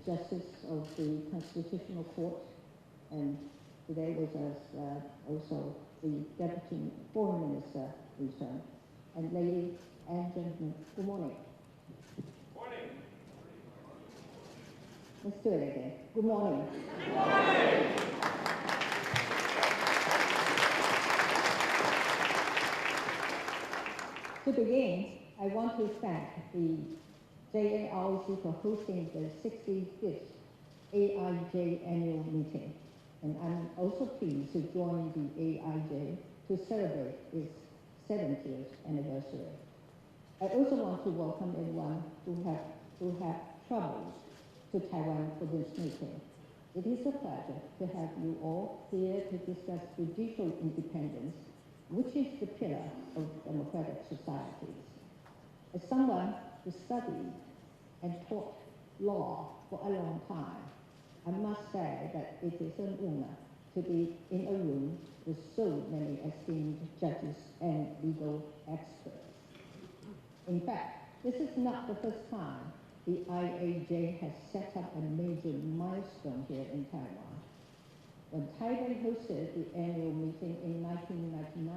Justice of the Constitutional Court, and today with us also the Deputy Foreign Minister, Lisa, and ladies and gentlemen, good morning. Morning. Let's do it again. Good morning. Good morning. To begin, I want to thank the JARC for hosting the 65th AIJ annual meeting. And I'm also pleased to join the AIJ to celebrate its 70th anniversary. I also want to welcome everyone who have traveled to Taiwan for this meeting. It is a pleasure to have you all here to discuss judicial independence, which is the pillar of democratic societies. As someone who studied and taught law for a long time, I must say that it is an honor to be in a room with so many esteemed judges and legal experts. In fact, this is not the first time the IAJ has set up a major milestone here in Taiwan. When Taipei hosted the annual meeting in 1999,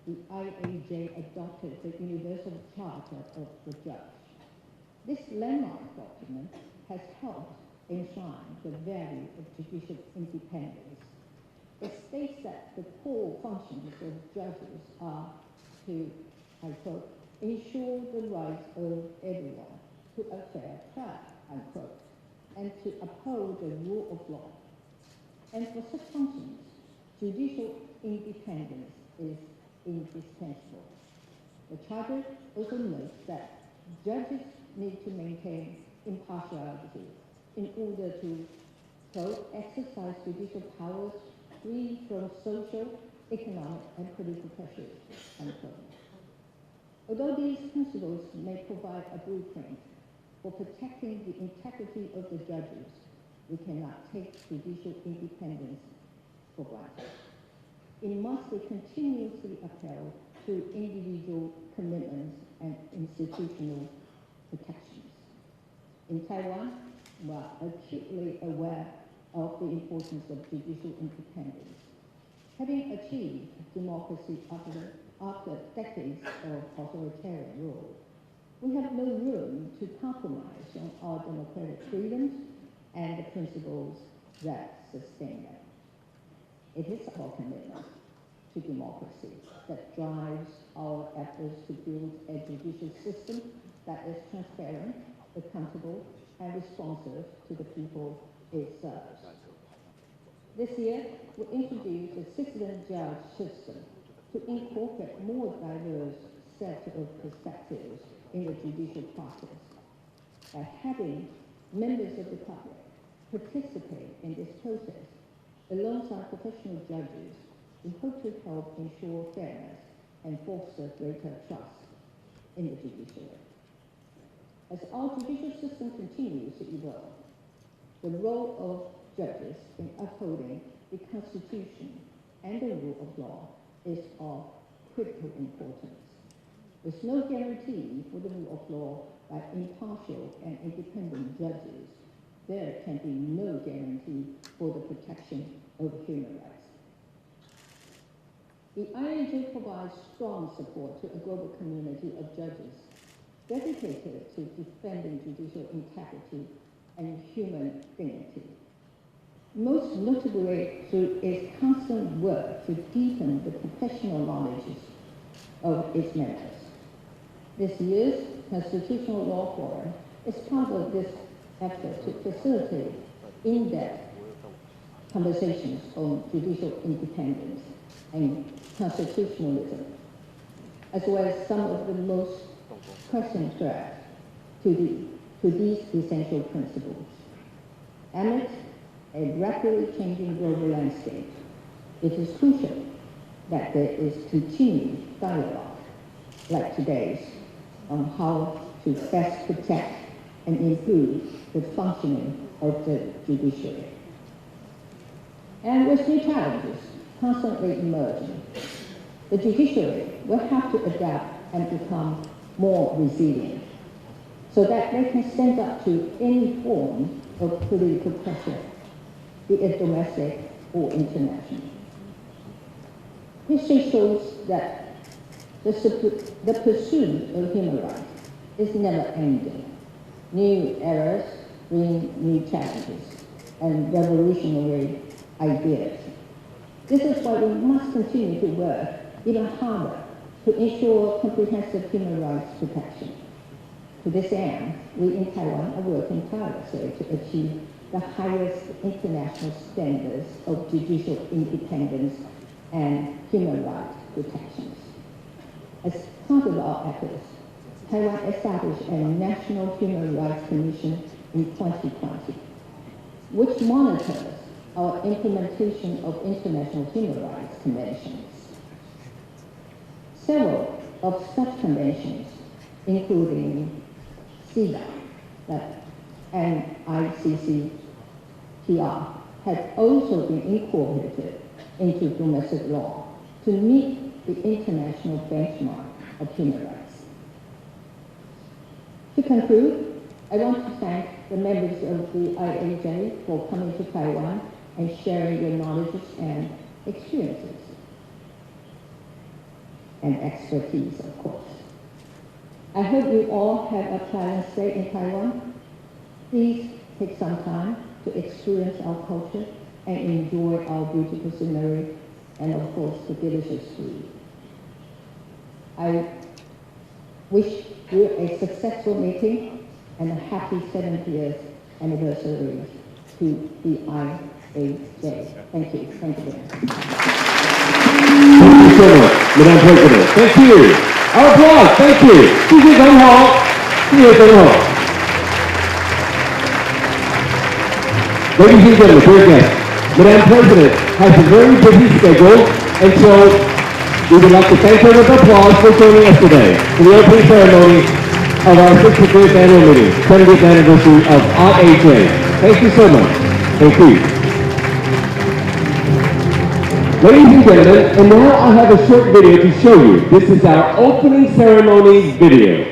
the IAJ adopted the Universal Charter of the Judge. This landmark document has helped enshrine the value of judicial independence. It states that the core functions of judges are to, I quote, ensure the rights of everyone to a fair trial, unquote, and to uphold the rule of law. And for such functions, judicial independence is indispensable. The Charter also notes that judges need to maintain impartiality in order to, quote, exercise judicial powers free from social, economic, and political pressures, unquote. Although these principles may provide a blueprint for protecting the integrity of the judges, we cannot take judicial independence for granted. It must be continuously upheld through individual commitments and institutional protections. In Taiwan, we are acutely aware of the importance of judicial independence. Having achieved democracy after decades of authoritarian rule, we have no room to compromise on our democratic freedoms and the principles that sustain them. It is our commitment to democracy that drives our efforts to build a judicial system that is transparent, accountable, and responsive to the people it serves. This year, we introduced a citizen-judge system to incorporate more diverse set of perspectives in the judicial process. By having members of the public participate in this process alongside professional judges, we hope to help ensure fairness and foster greater trust in the judiciary. As our judicial system continues to evolve, the role of judges in upholding the Constitution and the rule of law is of critical importance. There's no guarantee for the rule of law by impartial and independent judges. There can be no guarantee for the protection of human rights. The IAJ provides strong support to a global community of judges dedicated to defending judicial integrity and human dignity. Most notably through its constant work to deepen the professional knowledge of its members. This year's Constitutional Law Forum is part of this effort to facilitate in-depth conversations on judicial independence and constitutionalism, as well as some of the most pressing threats to these essential principles. Amid a rapidly changing global landscape, it is crucial that there is continued dialogue like today's on how to best protect and improve the functioning of the judiciary. And with new challenges constantly emerging, the judiciary will have to adapt and become more resilient so that they can stand up to any form of political pressure, be it domestic or international. History shows that the pursuit of human rights is never ending. New eras bring new challenges and revolutionary ideas. This is why we must continue to work even harder to ensure comprehensive human rights protection. To this end, we in Taiwan are working tirelessly to achieve the highest international standards of judicial independence and human rights protections. As part of our efforts, Taiwan established a National Human Rights Commission in 2020, which monitors our implementation of international human rights conventions. Several of such conventions, including CEDAW and ICCPR, have also been incorporated into domestic law to meet the international benchmark of human rights. To conclude, I want to thank the members of the IAJ for coming to Taiwan and sharing your knowledge and experiences and expertise, of course. I hope you all have a pleasant stay in Taiwan. Please take some time to experience our culture and enjoy our beautiful scenery and, of course, the delicious food. I wish you a successful meeting and a happy 70th anniversary to the IAJ. Thank you. Thank you very much. Thank you so much, Madam President. Thank you. Our applause. Thank you. 谢谢总统，谢谢总统。Ladies and gentlemen, dear guests, Madam President has a very busy schedule, and so we would like to thank her with applause for joining us today for the opening ceremony of our 65th annual meeting, 70th anniversary of IAJ. Thank you so much. Thank you. Ladies and gentlemen, and now I have a short video to show you. This is our opening ceremony video.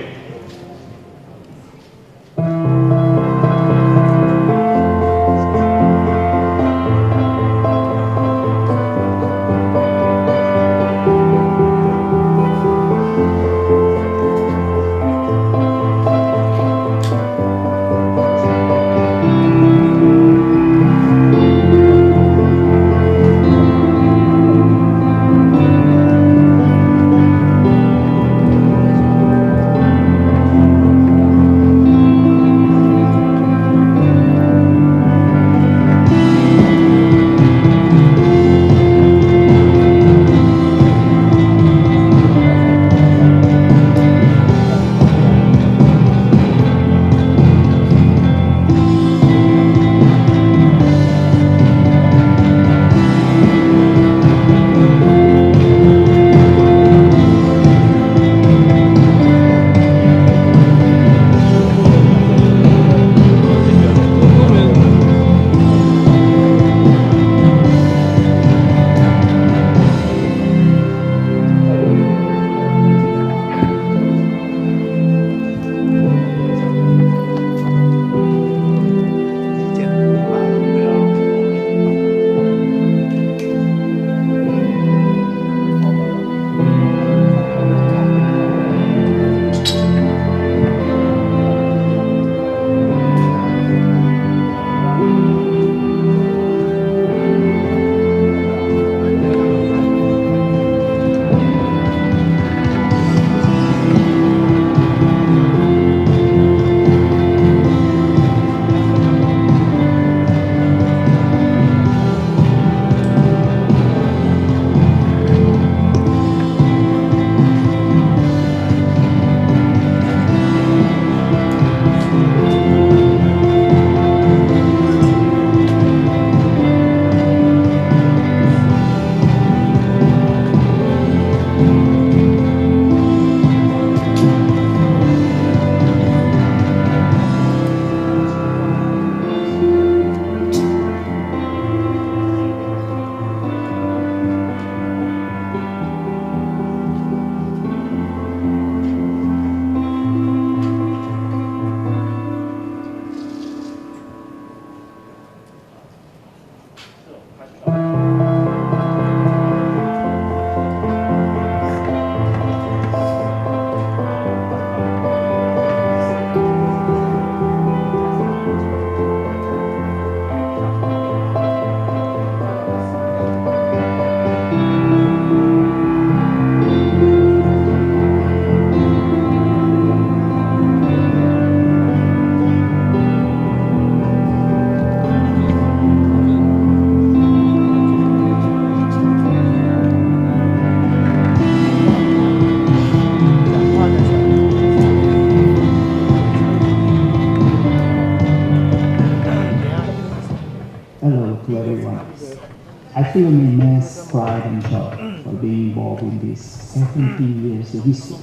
feel an immense pride and joy for being involved in these 17 years of history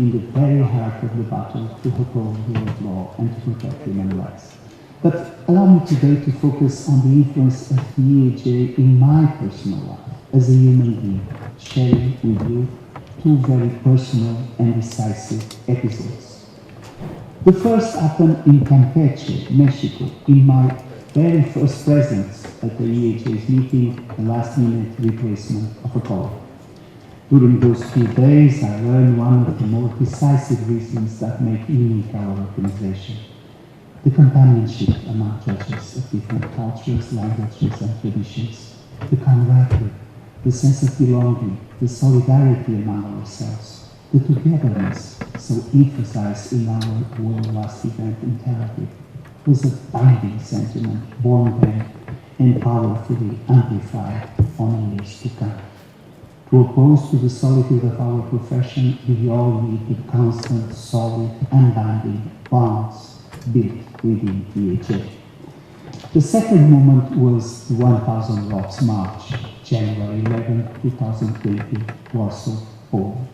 in the very heart of the battle to uphold the rule of law and to protect human rights. But allow me today to focus on the influence of the EAJ in my personal life as a human being, sharing with you two very personal and decisive episodes. The first happened in Campeche, Mexico, in my very first presence at the EAJ's meeting, the last-minute replacement of a colleague. During those few days, I learned one of the most decisive reasons that make unique our organization: the companionship among judges of different cultures, languages, and traditions, the camaraderie, the sense of belonging, the solidarity among ourselves, the togetherness so emphasized in our world last event in Tel Aviv was a binding sentiment born then and powerfully amplified on years to come. To oppose to the solitude of our profession, we all need the constant, solid, unbinding bonds built within EAJ. The second moment was the 1000 Rocks March, January 11, 2020, Warsaw, Poland.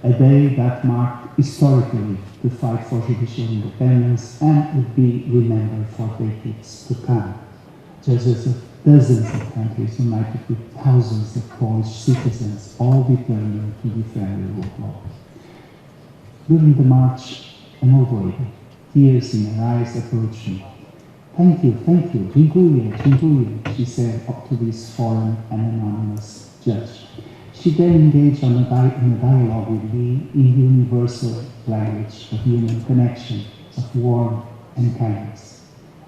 A day that marked historically the fight for judicial independence and would be remembered for decades to come. Judges of dozens of countries united with thousands of Polish citizens, all determined to defend the rule of law. During the march, an old lady, tears in her eyes, approached me. Thank you, dziękuję, dziękuję, she said up to this foreign and anonymous judge. She then engaged in a dialogue with me in the universal language of human connection, of warmth and kindness.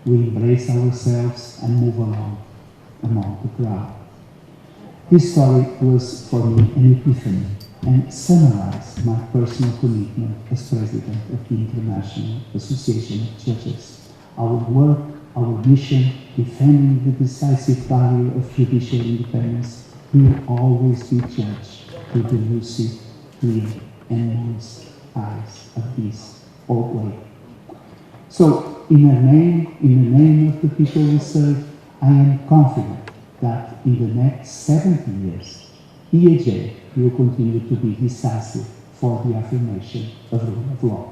We embrace ourselves and move along among the crowd. This story was for me an epiphany and summarized my personal commitment as president of the International Association of Judges. Our work, our mission, defending the decisive value of judicial independence will always be judged through the lucid, clear, and honest eyes of this old lady. So, in the name of the people we serve, I am confident that in the next 70 years, EAJ will continue to be decisive for the affirmation of the rule of law.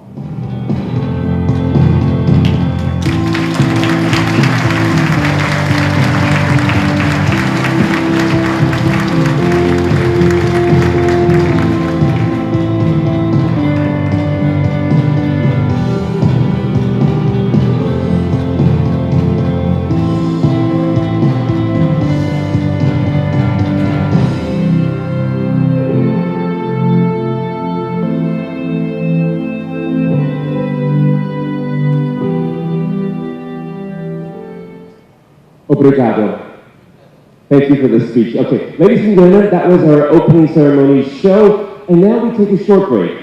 Obrigado. Thank you for the speech. Okay, ladies and gentlemen, that was our opening ceremony show, and now we take a short break.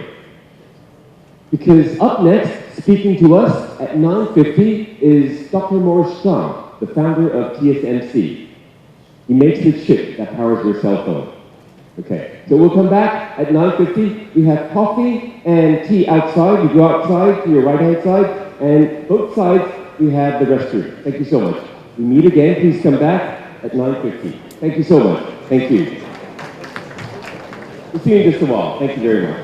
Because up next, speaking to us at 9:50 is Dr. Morris Shah, the founder of TSMC. He makes the chip that powers your cell phone. Okay, so we'll come back at 9:50. We have coffee and tea outside. You go outside to your right-hand side, and both sides we have the restroom. Thank you so much. We meet again. Please come back at 9:50. Thank you so much. Thank you. We'll see you in just a while. Thank you very much.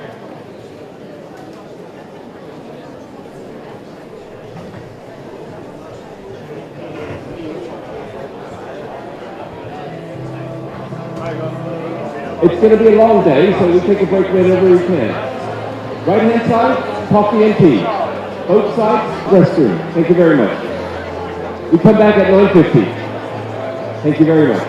It's going to be a long day, so we take a break whenever we can. Right-hand side, coffee and tea. Both sides, restroom. Thank you very much. We come back at 9:50. Thank you very much.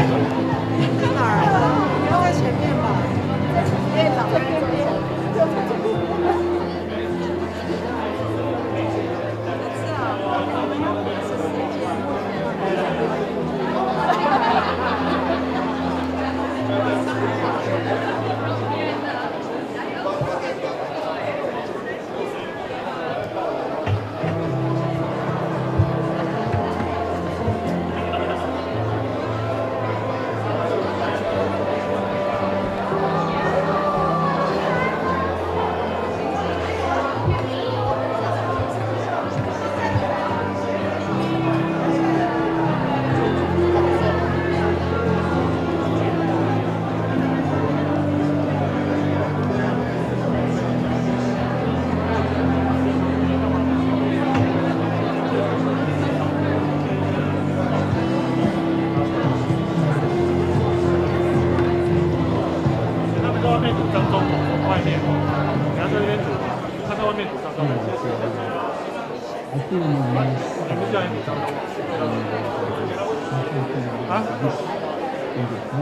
在哪儿？应该在前面吧？院长在这边。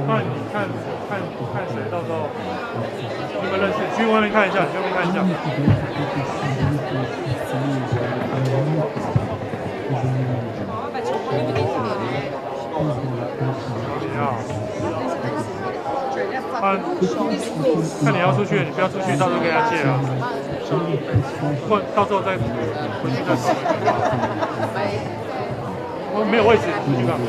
那你看谁到时候你们认识？去外面看一下，去外面看一下。你好。看你要出去，你不要出去，到时候跟人家借啊。或到时候再回去再讨论。我没有位置，出去干嘛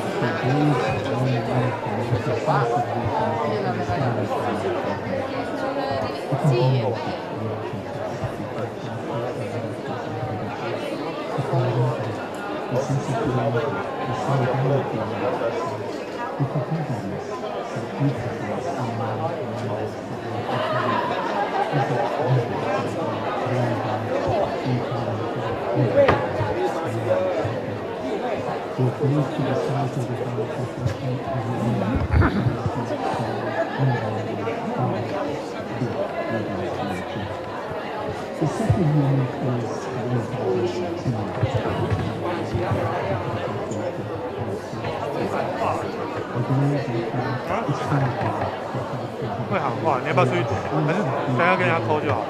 ？The second one is会喊话，你要不要出去？还是等下跟人家抠就好？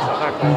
少太抠啊！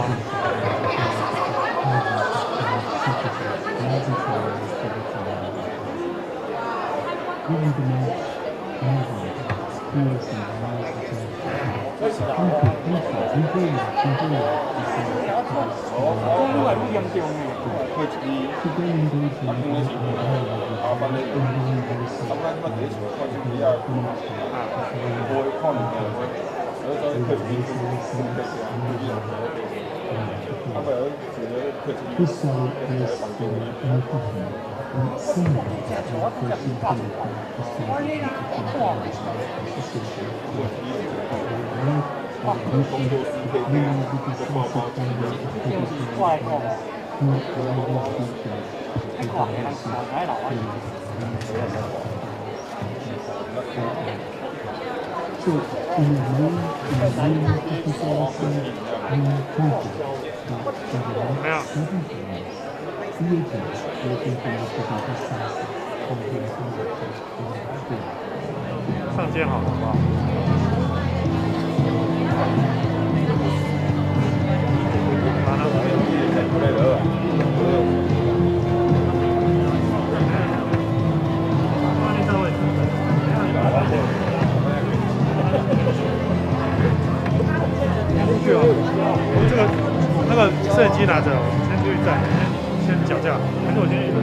没有。上街好，好不好？去哦，我这个那个摄影机拿着，先出去站，先讲价，还是我先去站。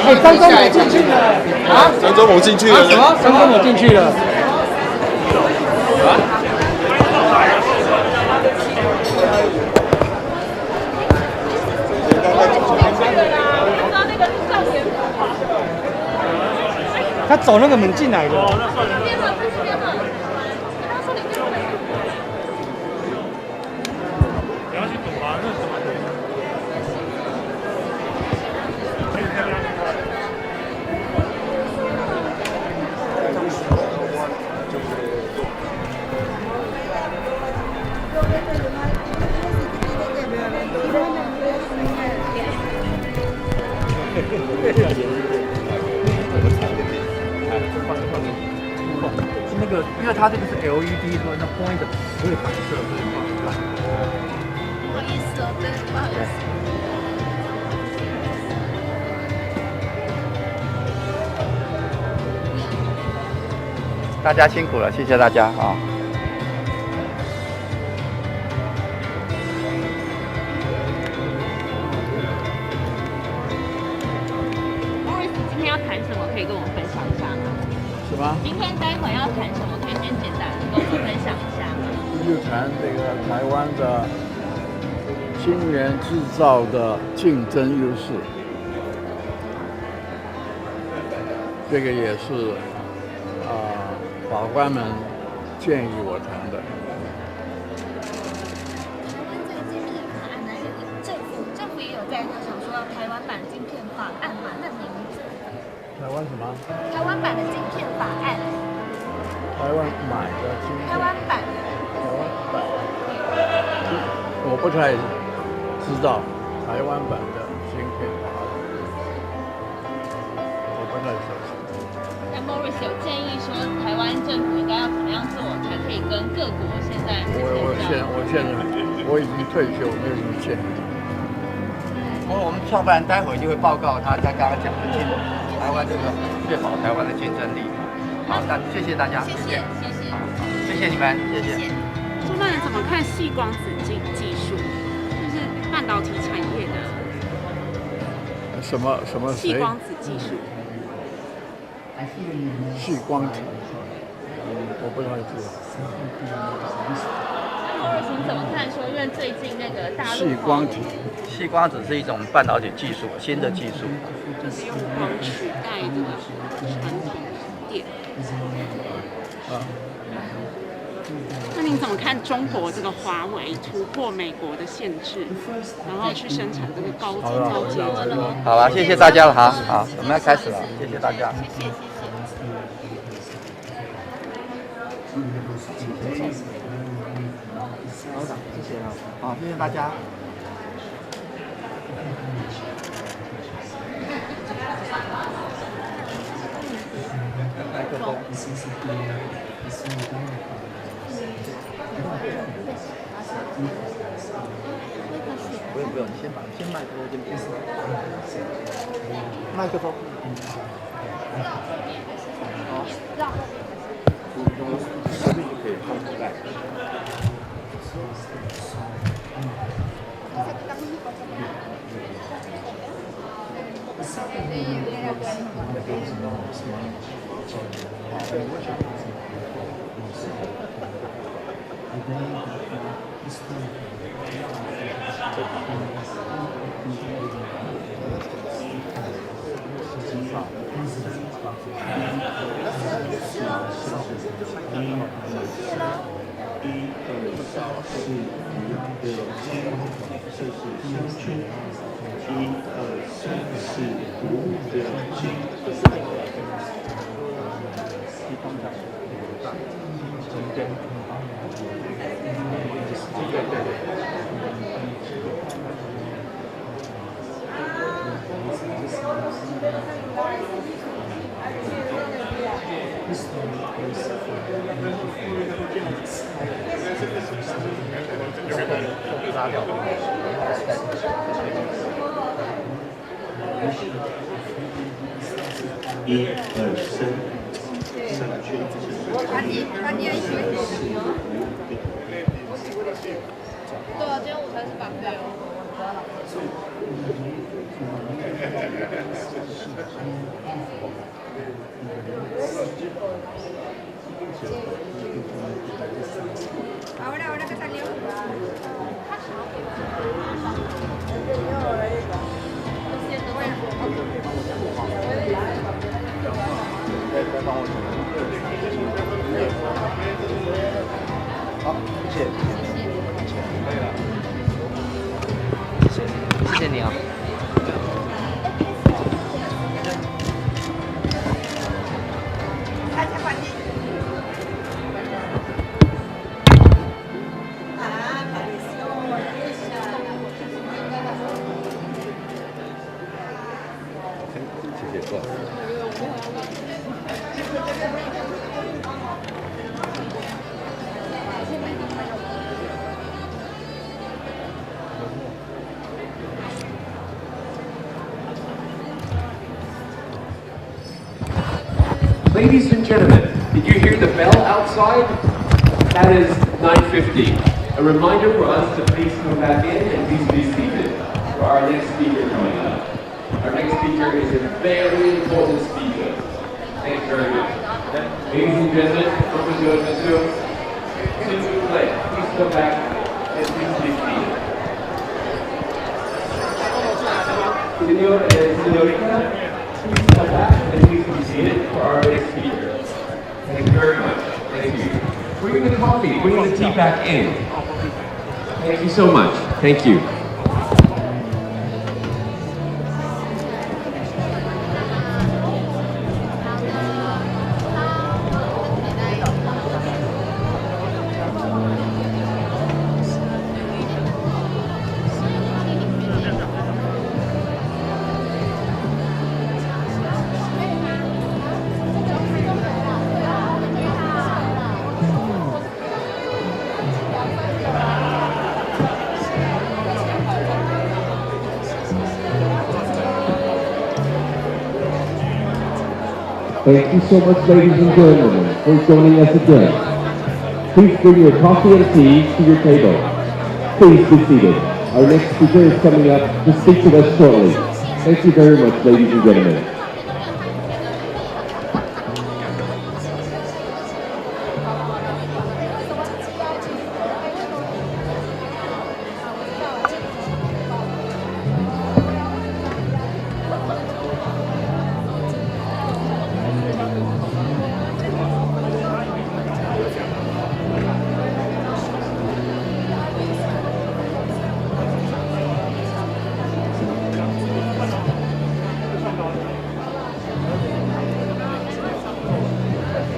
哎，张忠谋进去了啊！张忠谋进去了。什么？张忠谋进去了。他走那个门进来的。你要去赌吗？那怎么赌？那个，因为它这个是 LED， 所以那 point 不会反射，所以不好看。不好意思哦，对，不好意思。大家辛苦了，谢谢大家啊。Morris，今天要谈什么？可以跟我们分享一下吗？什么？今天待会要谈什么？可以先简单跟我们分享一下吗？就谈这个台湾的晶圆制造的竞争优势，这个也是法官们建议我谈的。政府也有在想说台湾版晶片法案嘛？那您台湾什么？台湾版的晶片法案？台湾买的晶片。台湾版。台湾版。我不太知道台湾版的晶片法案，我不太熟悉。那 Morris 有建议说，台湾政府应该要怎么样做，才可以跟各国现在我现在我已经退休，没有什么建议。我们创办人待会就会报告他刚刚讲的台湾这个确保台湾的竞争力。好，那谢谢大家，谢谢你们，谢谢。创办人怎么看矽光子技术？就是半导体产业的什么矽光子技术？矽光体，我不太知道。你怎么看说？因为最近那个大陆矽光体，矽光子是一种半导体技术，新的技术，就是用光取代这个传统电。那您怎么看中国这个华为突破美国的限制，然后去生产这个高阶这个？好了，谢谢大家了哈，好，我们要开始了，谢谢大家。谢谢啊，好，谢谢大家。麦克风。不用，你先麦克风先别。麦克风。好。这边就可以放出来。对啊，今天午餐是绑费哦。Ahora que salió. Ladies and gentlemen, did you hear the bell outside? That is 9:50. A reminder for us to please come back in and please be seated for our next speaker coming up. Our next speaker is a very important speaker. Thanks very much. Ladies and gentlemen, monsieur, s'il vous plaît, please come back and please be seated. Senor and senorita, please come back and please be seated for our next speaker. Thank you very much. Thank you. Bring the coffee, bring the tea back in. Thank you so much. Thank you. Thank you so much, ladies and gentlemen, for joining us again. Please bring your coffee and tea to your table. Please be seated. Our next speaker is coming up to speak to us shortly. Thank you very much, ladies and gentlemen.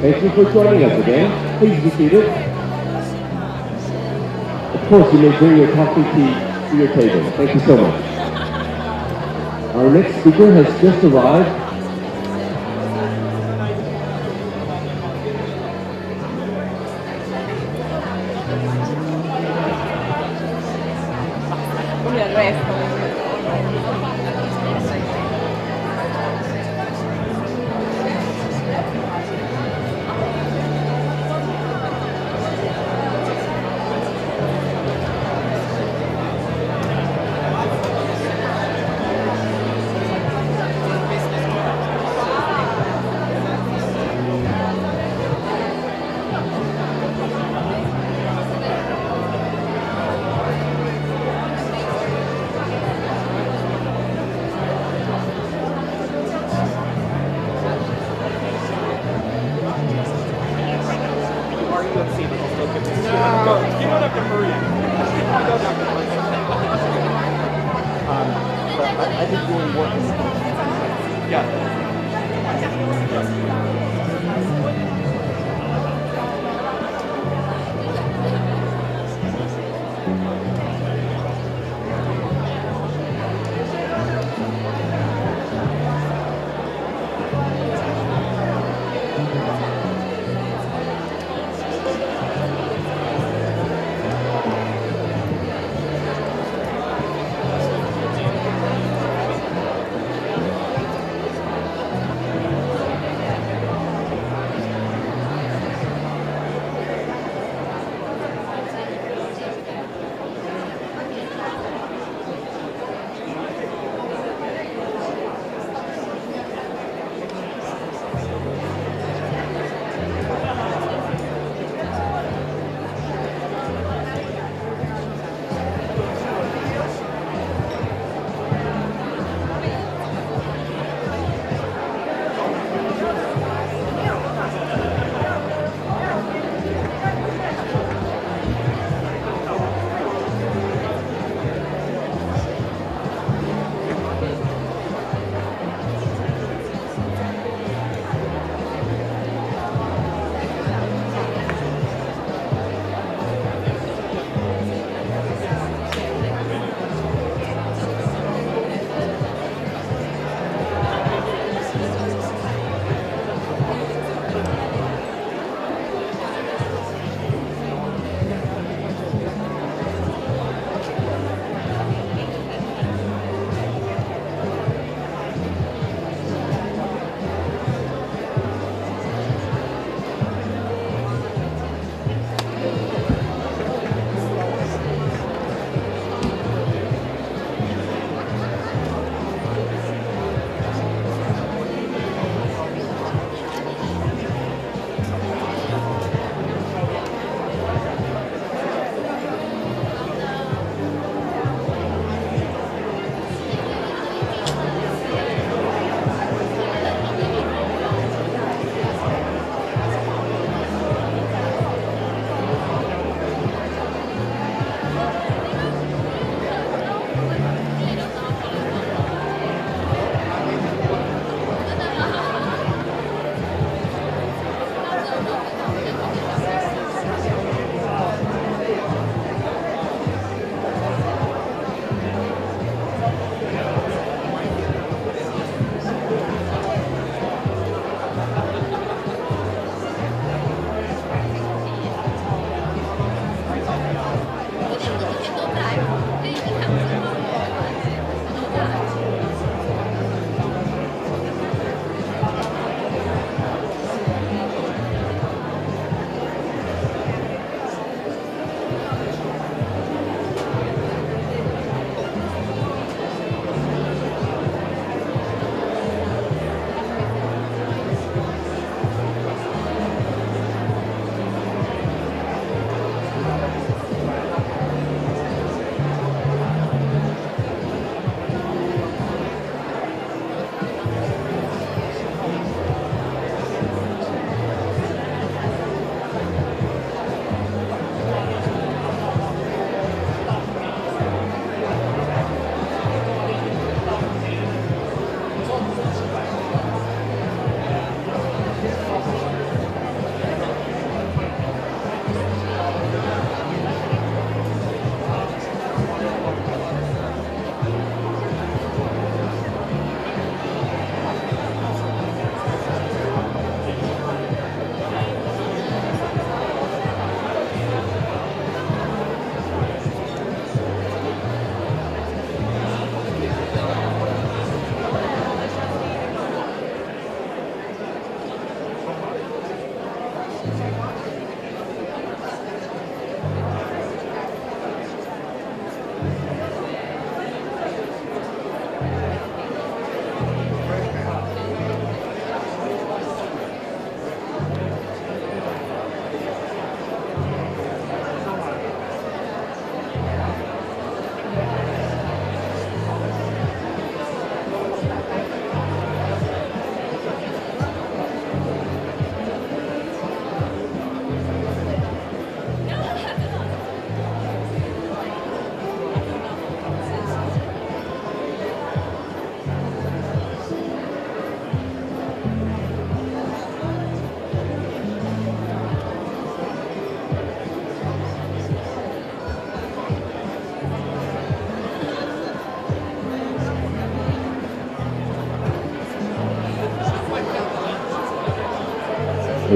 Thank you for joining us again. Please be seated. Of course, you may bring your coffee tea to your table. Thank you so much. Our next speaker has just arrived.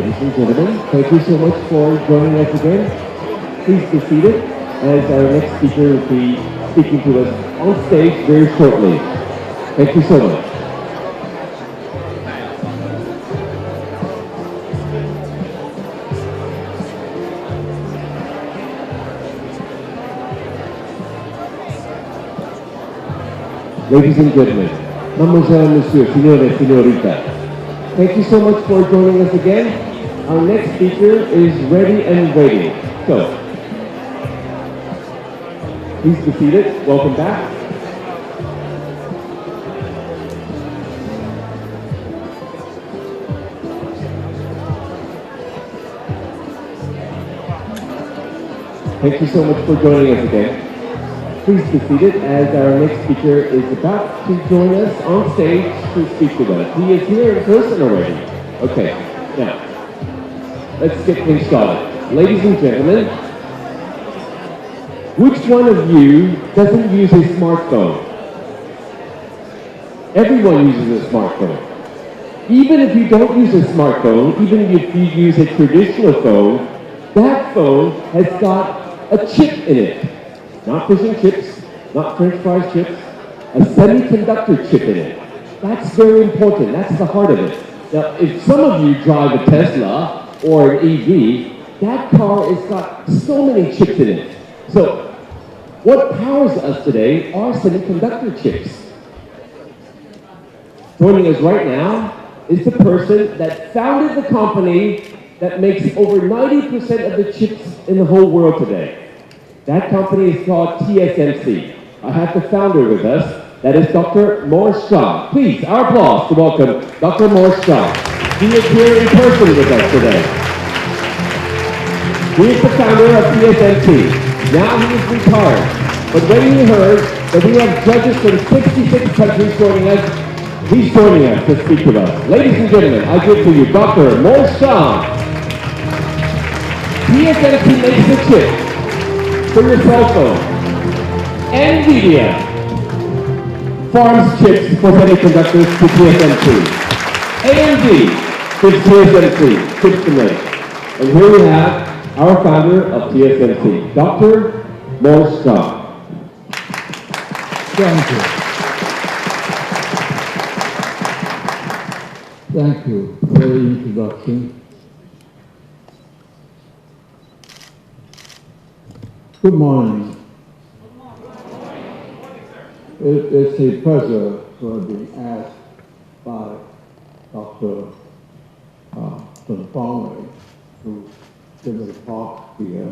Ladies and gentlemen, thank you so much for joining us again. Please be seated as our next speaker will be speaking to us on stage very shortly. Thank you so much. Ladies and gentlemen, mademoiselle, monsieur, signore, signorita, thank you so much for joining us again. Our next speaker is ready and waiting. So, please be seated. Welcome back. Thank you so much for joining us again. Please be seated as our next speaker is about to join us on stage to speak with us. He is here in person already. Okay, now, let's get things started. Ladies and gentlemen, which one of you doesn't use a smartphone? Everyone uses a smartphone. Even if you don't use a smartphone, even if you use a traditional phone, that phone has got a chip in it. Not fish and chips, not French fries chips, a semiconductor chip in it. That's very important. That's the heart of it. Now, if some of you drive a Tesla or an EV, that car has got so many chips in it. So, what powers us today are semiconductor chips. Joining us right now is the person that founded the company that makes over 90% of the chips in the whole world today. That company is called TSMC. I have the founder with us. That is Dr. Morris Chang. Please, our applause to welcome Dr. Morris Chang. He is here in person with us today. He is the founder of TSMC. Now he is retired. But when he heard that we have judges from 66 countries joining us, he's joining us to speak with us. Ladies and gentlemen, I give to you Dr. Morris Chang. TSMC makes the chip for your cell phone. NVIDIA farms chips for semiconductors to TSMC. AMD gives TSMC chips to make. And here we have our founder of TSMC, Dr. Morris Chang. Thank you. Thank you for the introduction. Good morning. It's a pleasure to be asked by Dr. Chen Fangwei to give a talk here.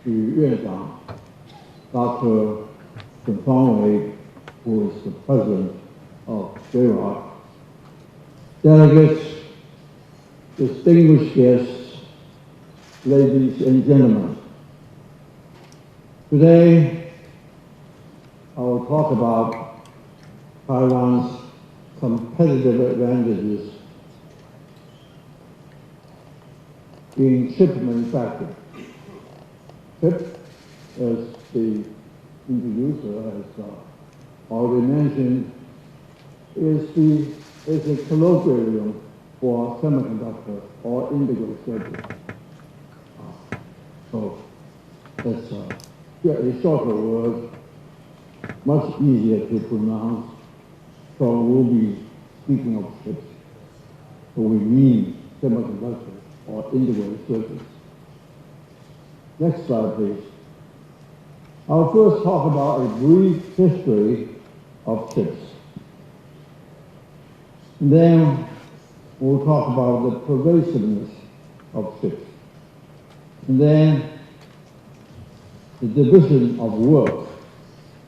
许院长 Dr. Chen Fangwei, who is the president of JROC, delegates, distinguished guests, ladies and gentlemen. Today, I will talk about Taiwan's competitive advantages in chip manufacturing. Chip, as the introducer has already mentioned, is a colloquialism for semiconductor or indigo circuit. So that's a shorter word, much easier to pronounce. So we'll be speaking of chips. So we mean semiconductor or indigo circuits. Next slide, please. I'll first talk about a brief history of chips. And then we'll talk about the pervasiveness of chips. And then the division of work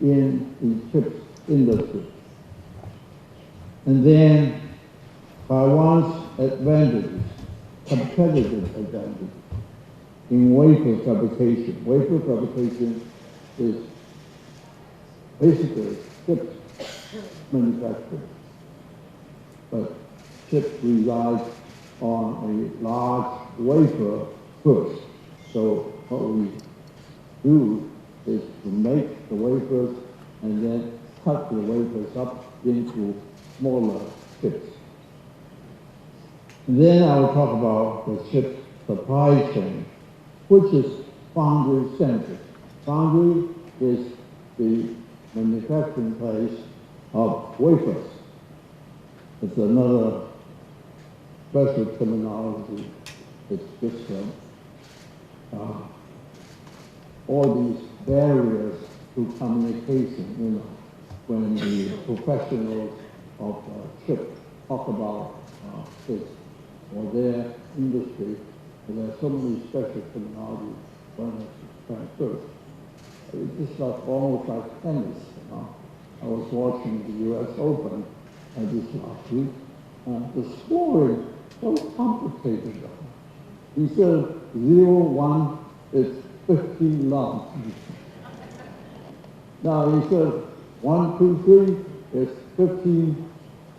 in the chip industry. And then Taiwan's advantages, competitive advantages in wafer fabrication. Wafer fabrication is basically chip manufacturing. But chip relies on a large wafer first. So what we do is to make the wafers and then cut the wafers up into smaller chips. And then I will talk about the ship supply chain, which is foundry-centric. Foundry is the manufacturing place of wafers. It's another special terminology. It's just all these barriers to communication, when the professionals of ship talk about this or their industry, there are so many special terminology one has to transfer. It's just almost like tennis. I was watching the U.S. Open this last week. The scoring so complicated. Instead of 0-1, it's 15 love. Now instead of 1-2-3, it's 15,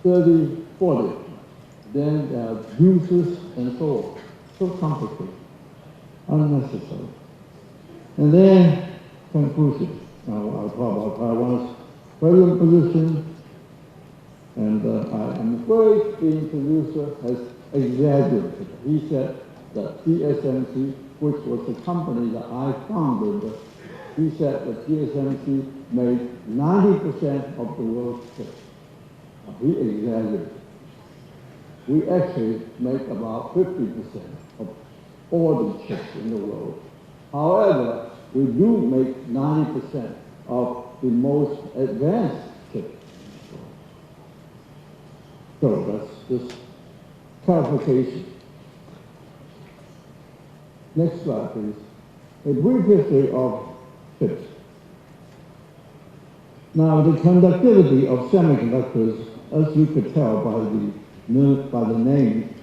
30, 40. Then there are juices and so on. So complicated, unnecessary. And then conclusion. Now I'll talk about Taiwan's present position. And I am afraid the introducer has exaggerated. He said that TSMC, which was the company that I founded, he said that TSMC made 90% of the world's chips. He exaggerated. We actually make about 50% of all the chips in the world. However, we do make 90% of the most advanced chips. So that's just clarification. Next slide, please. A brief history of chips. Now, the conductivity of semiconductors, as you could tell by the name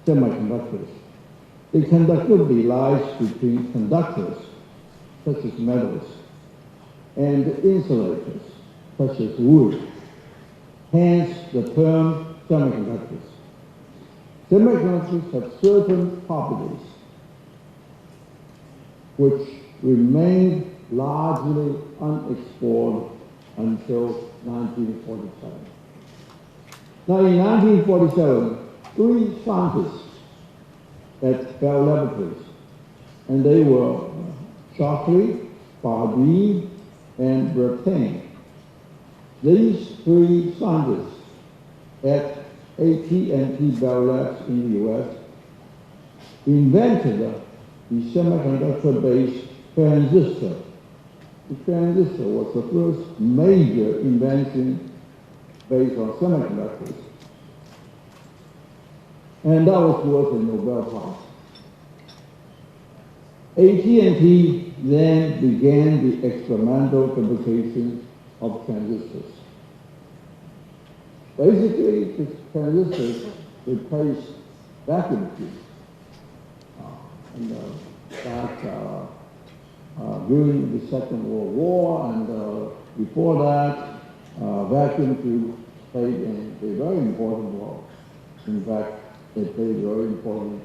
semiconductors, the conductivity lies between conductors, such as metals, and insulators, such as wood. Hence, the term semiconductors. Semiconductors have certain properties which remained largely unexplored until 1947. Now, in 1947, 3 scientists at Bell Laboratories, and they were Shockley, Bardeen, and Brattain. These 3 scientists at AT&T Bell Labs in the U.S. invented the semiconductor-based transistor. The transistor was the first major invention based on semiconductors. And that was worth a Nobel Prize. AT&T then began the experimental fabrication of transistors. Basically, the transistors replaced vacuum tubes. During the Second World War and before that, vacuum tubes played a very important role. In fact, they played a very important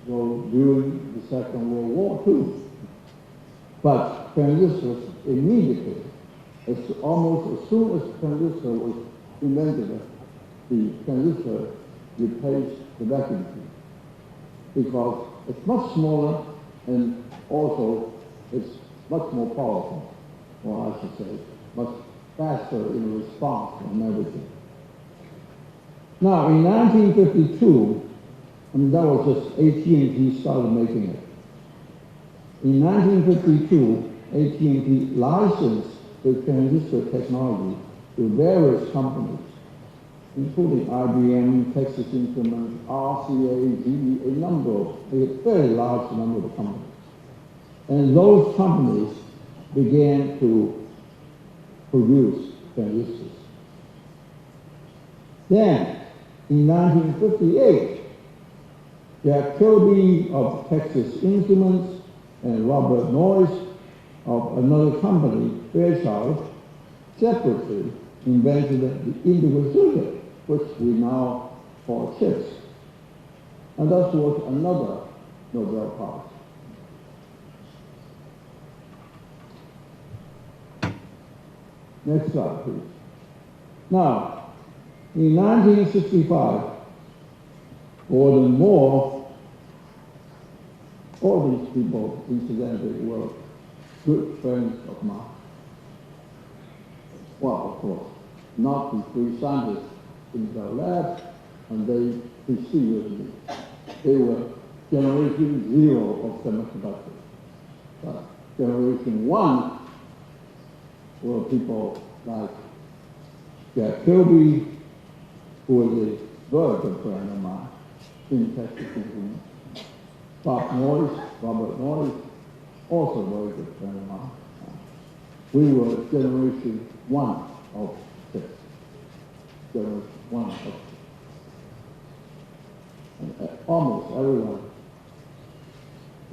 role during the Second World War too. But transistors immediately, almost as soon as transistor was invented, the transistor replaced the vacuum tube because it's much smaller and also it's much more powerful, or I should say, much faster in response and everything. Now, in 1952, and that was just AT&T started making it. In 1952, AT&T licensed the transistor technology to various companies, including IBM, Texas Instruments, RCA, GE, a very large number of companies. And those companies began to produce transistors. Then, in 1958, Jack Kilby of Texas Instruments and Robert Noyce of another company, Fairchild, separately invented the indigo circuit, which we now call chips. And that was another Nobel Prize. Next slide, please. Now, in 1965, Furthermore, all these people, incidentally, were good friends of mine. Well, of course, not the three scientists in the lab, and they preceded me. They were generation 0 of semiconductors. But generation 1 were people like Jack Kirby, who was a very good friend of mine in Texas. Robert Noyce, also a very good friend of mine. We were generation 1 of 6. Generation 1 of 6. And almost everyone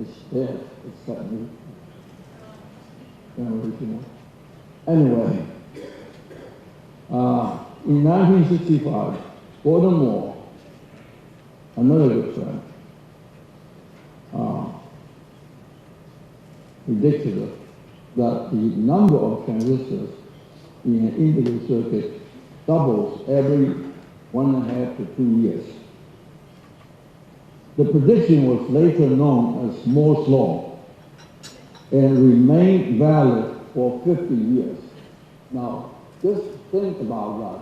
is dead except me. Generation 1. Anyway, in 1965, furthermore, another good friend, predicted that the number of transistors in an integrated circuit doubles every 1.5 to 2 years. The prediction was later known as Moore's Law and remained valid for 50 years. Now, just think about that.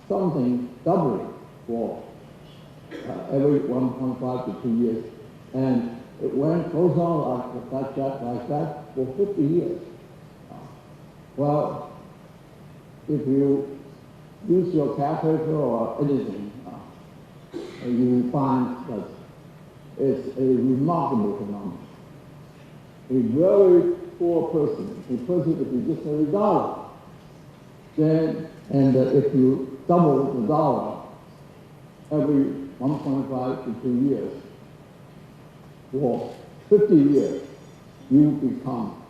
Something doubling for every 1.5 to 2 years. And it goes on like that for 50 years. Well, if you use your calculator or anything, you find that it's a remarkable phenomenon. A very poor person, a person if you just have $1, then, and if you double the dollar every 1.5 to 2 years, for 50 years, you become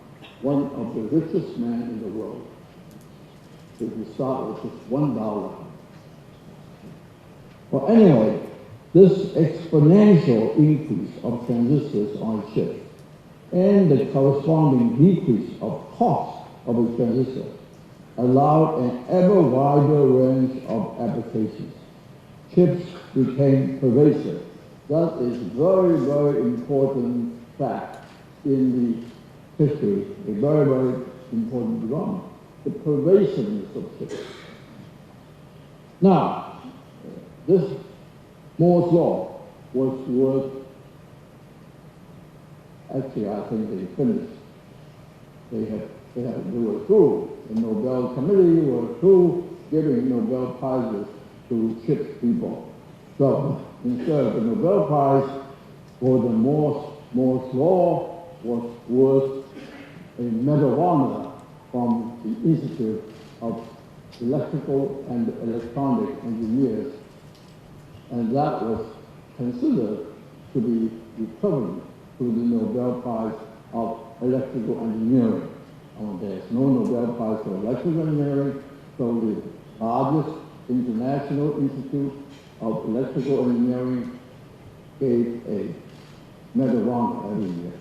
one of the richest men in the world. If you start with just $1. Well, anyway, this exponential increase of transistors on chips and the corresponding decrease of cost of a transistor allowed an ever wider range of applications. Chips became pervasive. That is very, very important fact in the history, a very, very important development, the pervasiveness of chips. Now, this Moore's Law was worth, actually I think they finished. They were through. The Nobel Committee were through giving Nobel Prizes to chip people. So instead of the Nobel Prize for the Moore's Law was worth a Medal of Honor from the Institute of Electrical and Electronic Engineers, and that was considered to be equivalent to the Nobel Prize of Electrical Engineering. There's no Nobel Prize for Electrical Engineering, so the largest international institute of electrical engineering gave a Medal of Honor every year,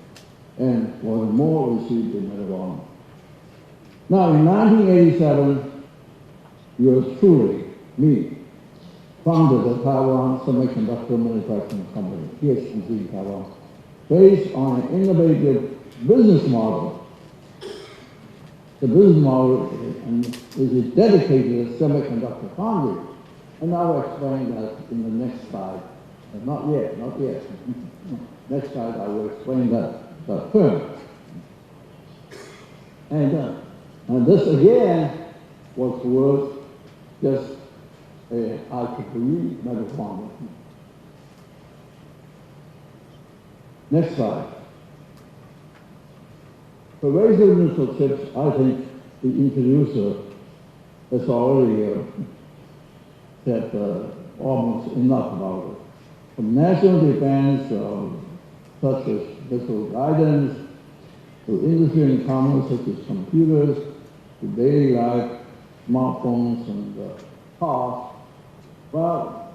and Moore received a Medal of Honor. Now, in 1987, yours truly, me, founded the Taiwan Semiconductor Manufacturing Company, TSMC in Taiwan, based on an innovative business model. The business model is dedicated to semiconductor foundry, and I'll explain that in the next slide. Not yet. Next slide I will explain that term. And this again was worth just a IEEE Medal of Honor. Next slide. Pervasiveness of chips, I think the introducer has already said almost enough about it. From national defense, such as missile guidance, to industry and commerce, such as computers, to daily life, smartphones, and cars. Well,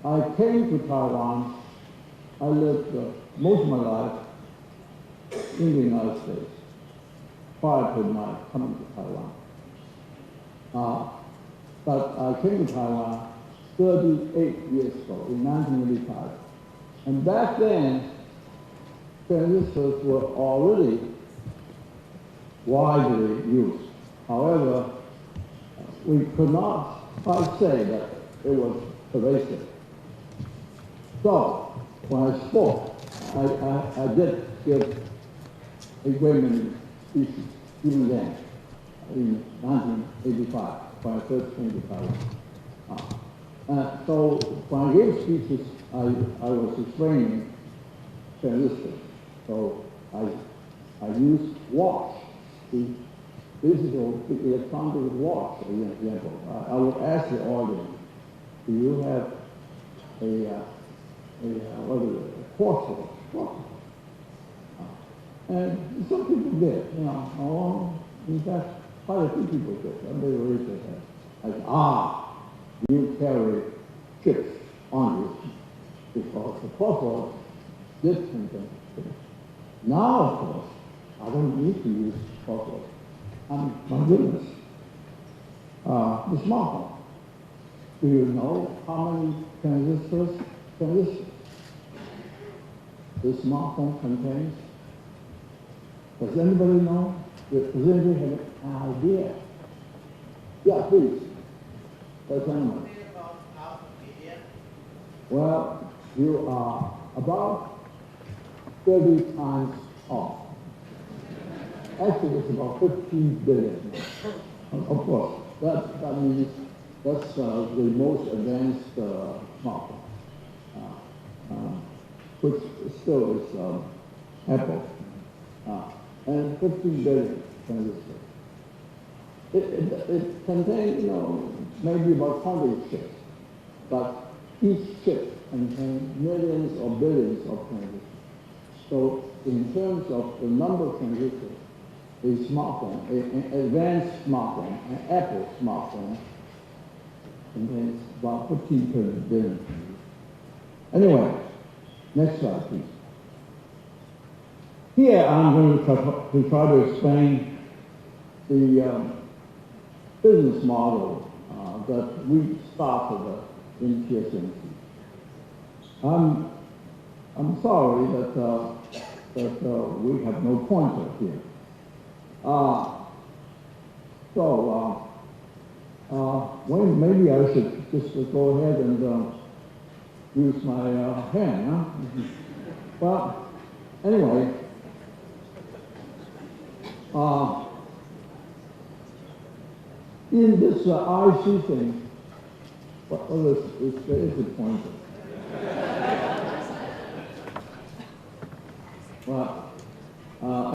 I came to Taiwan. I lived most of my life in the United States prior to my coming to Taiwan. But I came to Taiwan 38 years ago, in 1985. And back then, transistors were already widely used. However, we could not quite say that it was pervasive. So, when I spoke, I did give a great many speeches, even then, in 1985, when I first came to Taiwan. So when I gave speeches, I was explaining transistors. So I used watch, the physical electronic watch, as an example. I would ask the audience, do you have a quartz watch? And some people did, you know. In fact, quite a few people did. Somebody raised their hand. Like, you carry chips on you because the phosphorus did contain chips. Now, of course, I don't need to use phosphorus. My goodness. The smartphone. Do you know how many transistors the smartphone contains? Does anybody know? Does anybody have an idea? Yeah, please. Well, you are about 30 times off. Actually, it's about 15 billion. Of course, that means that's the most advanced smartphone, which still is Apple, and 15 billion transistors. It contains, maybe about 100 chips, but each chip contains millions or billions of transistors. So in terms of the number of transistors, a smartphone, an advanced smartphone, an Apple smartphone, contains about 15 billion. Anyway, next slide, please. Here I'm going to try to explain the business model that we started in TSMC. I'm sorry that we have no pointer here. Well, maybe I should just go ahead and use my pen, huh? Well, anyway, in this IC thing, there is a pointer. Well,